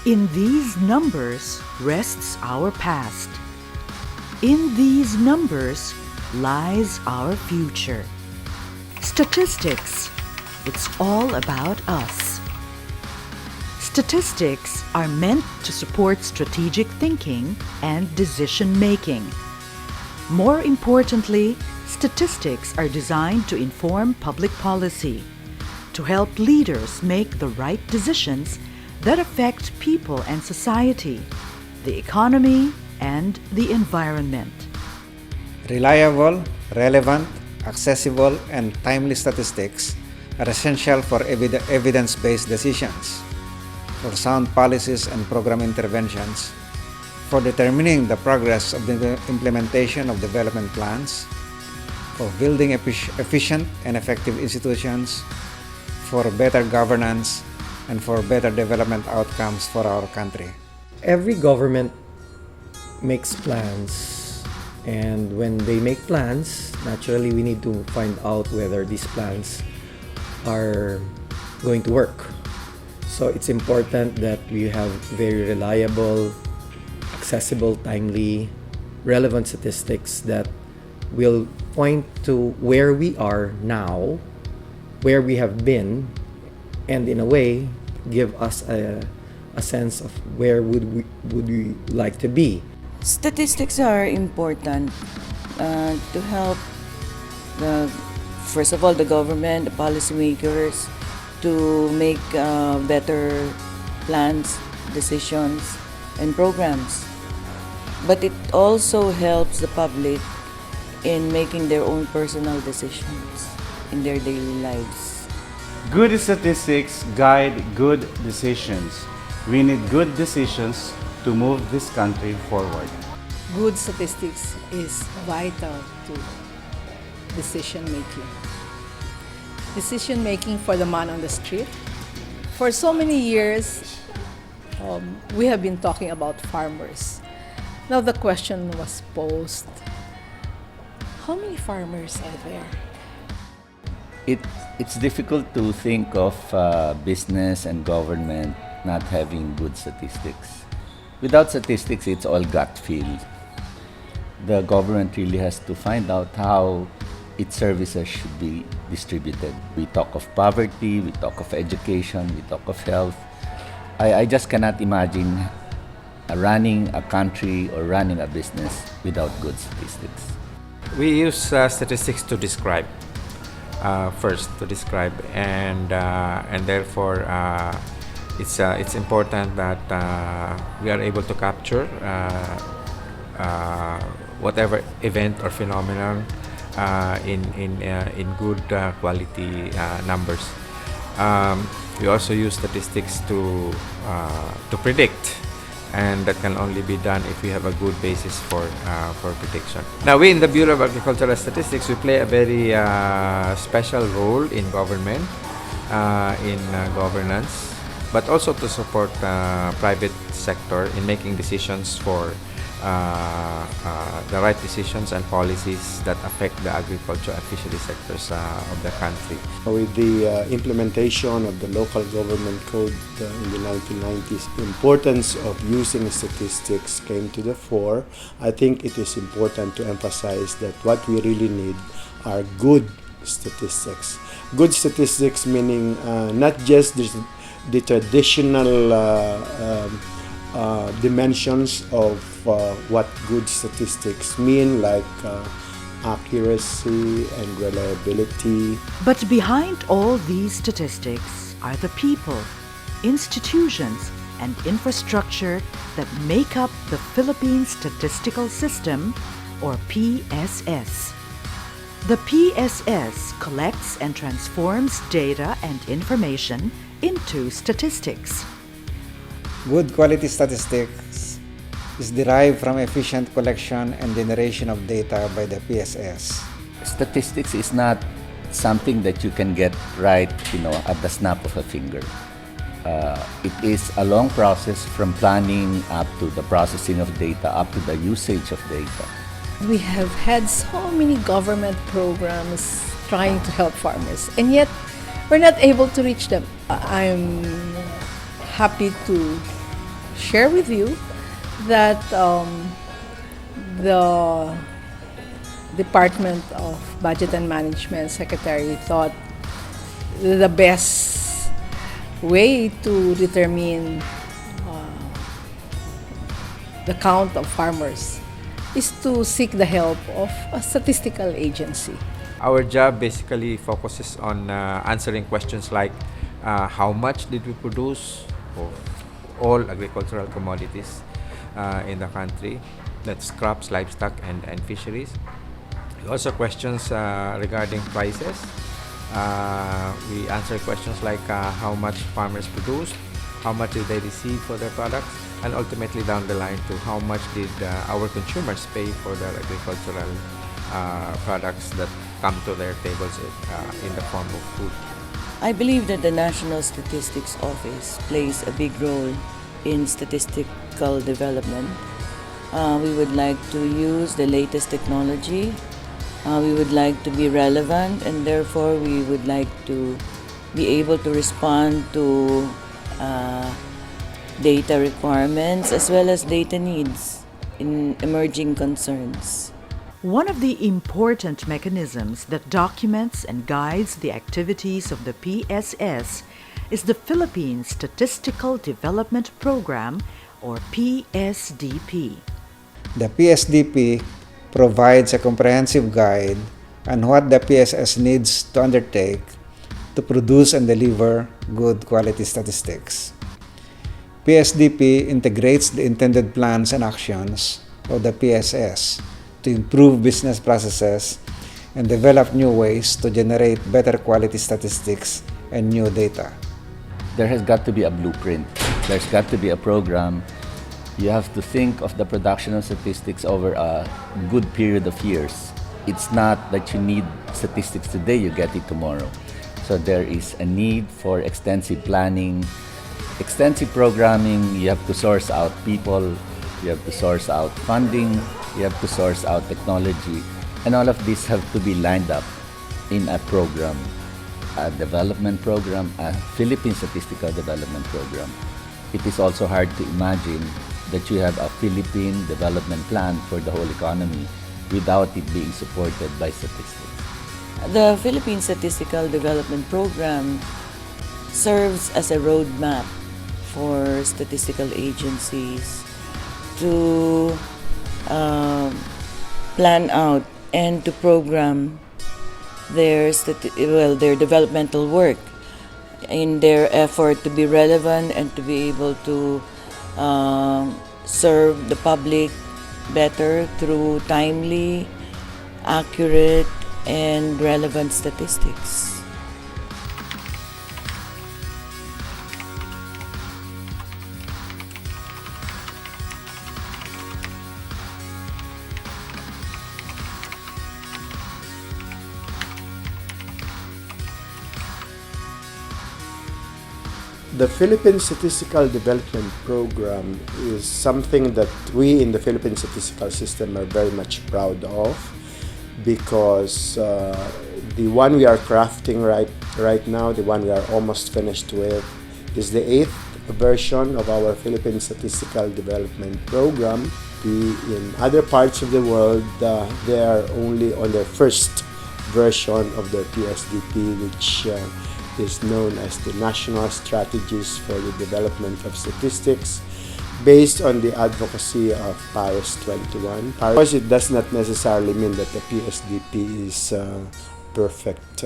In these numbers rests our past. In these numbers lies our future. Statistics, it's all about us. Statistics are meant to support strategic thinking and decision-making. More importantly, statistics are designed to inform public policy, to help leaders make the right decisions that affect people and society, the economy, and the environment. Reliable, relevant, accessible, and timely statistics are essential for evidence-based decisions, for sound policies and program interventions, for determining the progress of the implementation of development plans, for building efficient and effective institutions, for better governance, and for better development outcomes for our country. Every government makes plans, and when they make plans, naturally we need to find out whether these plans are going to work. So it's important that we have very reliable, accessible, timely, relevant statistics that will point to where we are now, where we have been, and in a way give us a sense of where would we like to be. Statistics are important to help first of all the government, the policymakers, to make better plans, decisions, and programs. But it also helps the public in making their own personal decisions in their daily lives. Good statistics guide good decisions. We need good decisions to move this country forward. Good statistics is vital to decision making. Decision making for the man on the street. For so many years, we have been talking about farmers. Now the question was posed, how many farmers are there? It's difficult to think of business and government not having good statistics. Without statistics, it's all gut feel. The government really has to find out how its services should be distributed. We talk of poverty, we talk of education, we talk of health. I just cannot imagine running a country or running a business without good statistics. We use statistics to describe, and therefore it's important that we are able to capture whatever event or phenomenon in good quality numbers. We also use statistics to predict, and that can only be done if we have a good basis for prediction. Now, we in the Bureau of Agricultural Statistics, we play a very special role in government, in governance, but also to support private sector in making decisions for the right decisions and policies that affect the agriculture and fishery sectors of the country. With the implementation of the local government code in the 1990s, the importance of using statistics came to the fore. I think it is important to emphasize that what we really need are good statistics. Good statistics meaning not just the traditional dimensions of what good statistics mean, like accuracy and reliability. But behind all these statistics are the people, institutions, and infrastructure that make up the Philippine Statistical System, or PSS. The PSS collects and transforms data and information into statistics. Good quality statistics is derived from efficient collection and generation of data by the PSS. Statistics is not something that you can get right, at the snap of a finger. It is a long process from planning up to the processing of data, up to the usage of data. We have had so many government programs trying to help farmers, and yet we're not able to reach them. I'm happy to share with you that the Department of Budget and Management Secretary thought the best way to determine the count of farmers is to seek the help of a statistical agency. Our job basically focuses on answering questions like how much did we produce of all agricultural commodities in the country, that's crops, livestock, and fisheries. Also questions regarding prices. We answer questions like how much farmers produced, how much did they receive for their products, and ultimately down the line to how much did our consumers pay for their agricultural products that come to their tables in the form of food. I believe that the National Statistics Office plays a big role in statistical development. We would like to use the latest technology. We would like to be relevant, and therefore we would like to be able to respond to data requirements as well as data needs in emerging concerns. One of the important mechanisms that documents and guides the activities of the PSS is the Philippine Statistical Development Program, or PSDP. The PSDP provides a comprehensive guide on what the PSS needs to undertake to produce and deliver good quality statistics. PSDP integrates the intended plans and actions of the PSS to improve business processes and develop new ways to generate better quality statistics and new data. There has got to be a blueprint. There's got to be a program. You have to think of the production of statistics over a good period of years. It's not that you need statistics today, you get it tomorrow. So there is a need for extensive planning, extensive programming. You have to source out people, you have to source out funding, you have to source out technology, and all of this have to be lined up in a program, a development program, a Philippine Statistical Development Program. It is also hard to imagine that you have a Philippine development plan for the whole economy without it being supported by statistics. The Philippine Statistical Development Program serves as a roadmap for statistical agencies to plan out and to program their developmental work in their effort to be relevant and to be able to serve the public better through timely, accurate, and relevant statistics. The Philippine Statistical Development Program is something that we in the Philippine statistical system are very much proud of, because the one we are crafting right now, the one we are almost finished with, is the 8th version of our Philippine Statistical Development Program. In other parts of the world, they are only on their first version of the PSDP, which is known as the National Strategies for the Development of Statistics, based on the advocacy of Paris 21. Of course, it does not necessarily mean that the PSDP is a perfect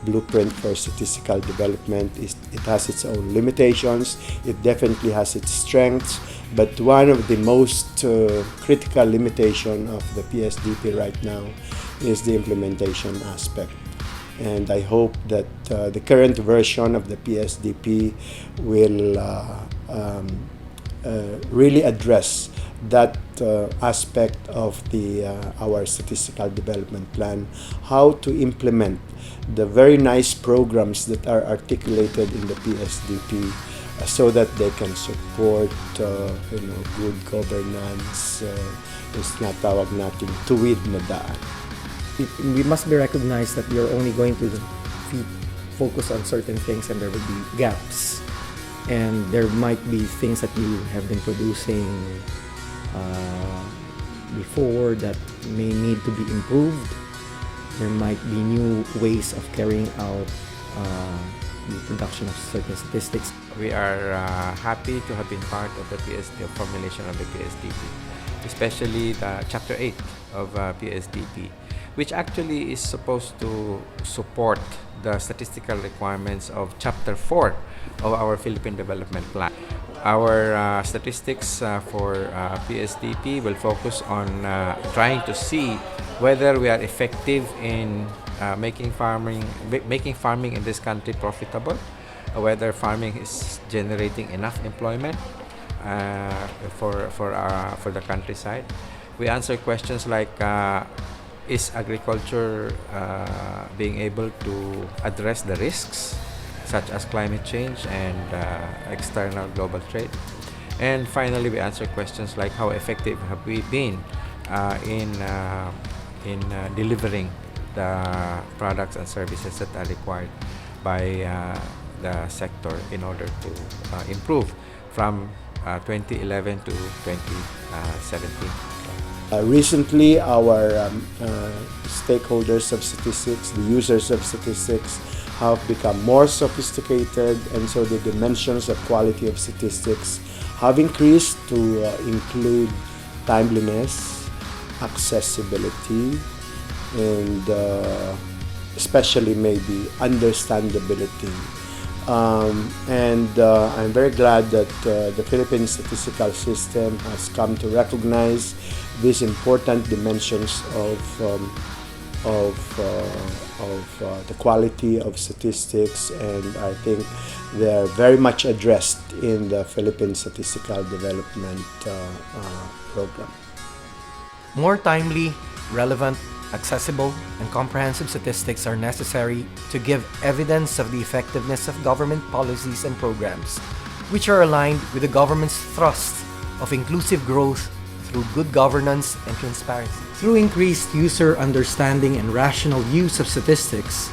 blueprint for statistical development. It has its own limitations. It definitely has its strengths. But one of the most critical limitations of the PSDP right now is the implementation aspect. And I hope that the current version of the PSDP will really address that aspect of our statistical development plan, how to implement the very nice programs that are articulated in the PSDP so that they can support good governance. Is natawag natin tuwid na daan. We must be recognized that we are only going to focus on certain things and there will be gaps. and there might be things that you have been producing before that may need to be improved. There might be new ways of carrying out the production of certain statistics. We are happy to have been part of the formulation of the PSDP, especially the Chapter 8 of PSDP, which actually is supposed to support the statistical requirements of Chapter 4 of our Philippine Development Plan. Our statistics for PSDP will focus on trying to see whether we are effective in making farming in this country profitable, whether farming is generating enough employment for the countryside. We answer questions like is agriculture being able to address the risks such as climate change and external global trade. And finally, we answer questions like how effective have we been in delivering the products and services that are required by the sector in order to improve from 2011 to 2017. Recently, our stakeholders of statistics, the users of statistics, have become more sophisticated, and so the dimensions of quality of statistics have increased to include timeliness, accessibility, and especially maybe understandability. I'm very glad that the Philippine statistical system has come to recognize these important dimensions of the quality of statistics, and I think they're very much addressed in the Philippine Statistical Development Program. More timely, relevant, accessible, and comprehensive statistics are necessary to give evidence of the effectiveness of government policies and programs, which are aligned with the government's thrust of inclusive growth through good governance and transparency. Through increased user understanding and rational use of statistics,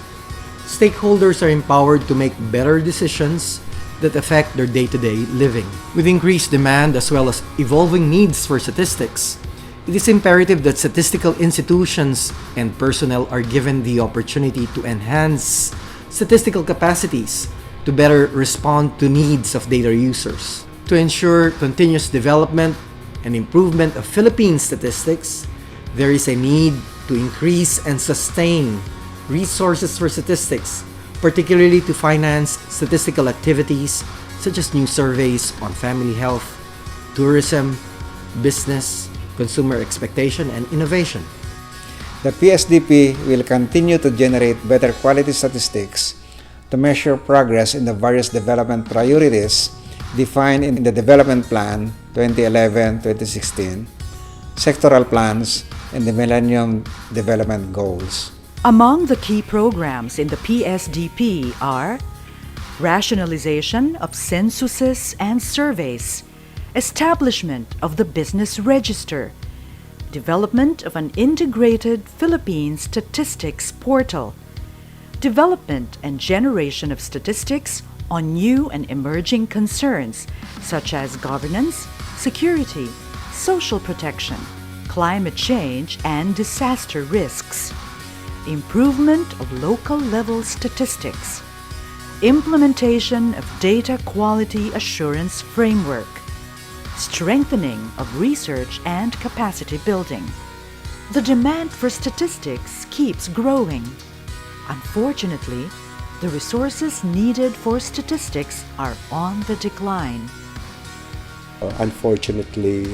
stakeholders are empowered to make better decisions that affect their day-to-day living. With increased demand as well as evolving needs for statistics, it is imperative that statistical institutions and personnel are given the opportunity to enhance statistical capacities to better respond to needs of data users. To ensure continuous development and improvement of Philippine statistics, there is a need to increase and sustain resources for statistics, particularly to finance statistical activities such as new surveys on family health, tourism, business, consumer expectation, and innovation. The PSDP will continue to generate better quality statistics to measure progress in the various development priorities defined in the Development Plan 2011-2016, sectoral plans, and the Millennium Development Goals. Among the key programs in the PSDP are rationalization of censuses and surveys, establishment of the business register, development of an integrated Philippine statistics portal, development and generation of statistics on new and emerging concerns such as governance, security, social protection, climate change, and disaster risks, improvement of local-level statistics, implementation of data quality assurance framework, strengthening of research and capacity building. The demand for statistics keeps growing. Unfortunately, the resources needed for statistics are on the decline. Unfortunately,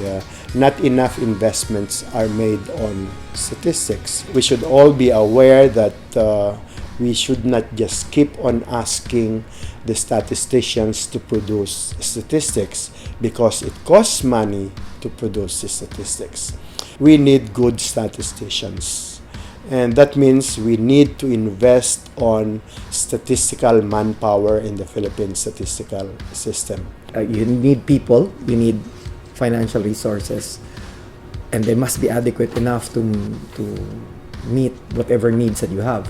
not enough investments are made on statistics. We should all be aware that we should not just keep on asking the statisticians to produce statistics because it costs money to produce the statistics. We need good statisticians, and that means we need to invest on statistical manpower in the Philippine statistical system. You need people, you need financial resources, and they must be adequate enough to meet whatever needs that you have.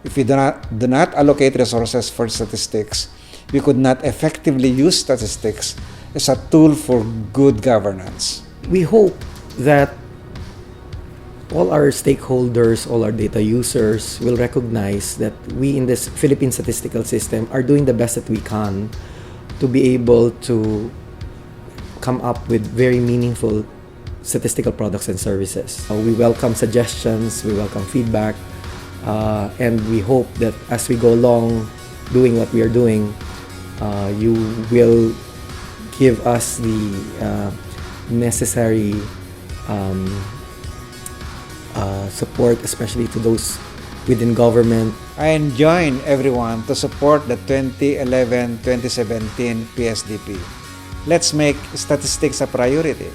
If you do not allocate resources for statistics, we could not effectively use statistics as a tool for good governance. We hope that all our stakeholders, all our data users will recognize that we in this Philippine statistical system are doing the best that we can to be able to come up with very meaningful statistical products and services. We welcome suggestions, we welcome feedback, and we hope that as we go along doing what we are doing, you will give us the necessary support, especially to those within government. I enjoin everyone to support the 2011-2017 PSDP. Let's make statistics a priority.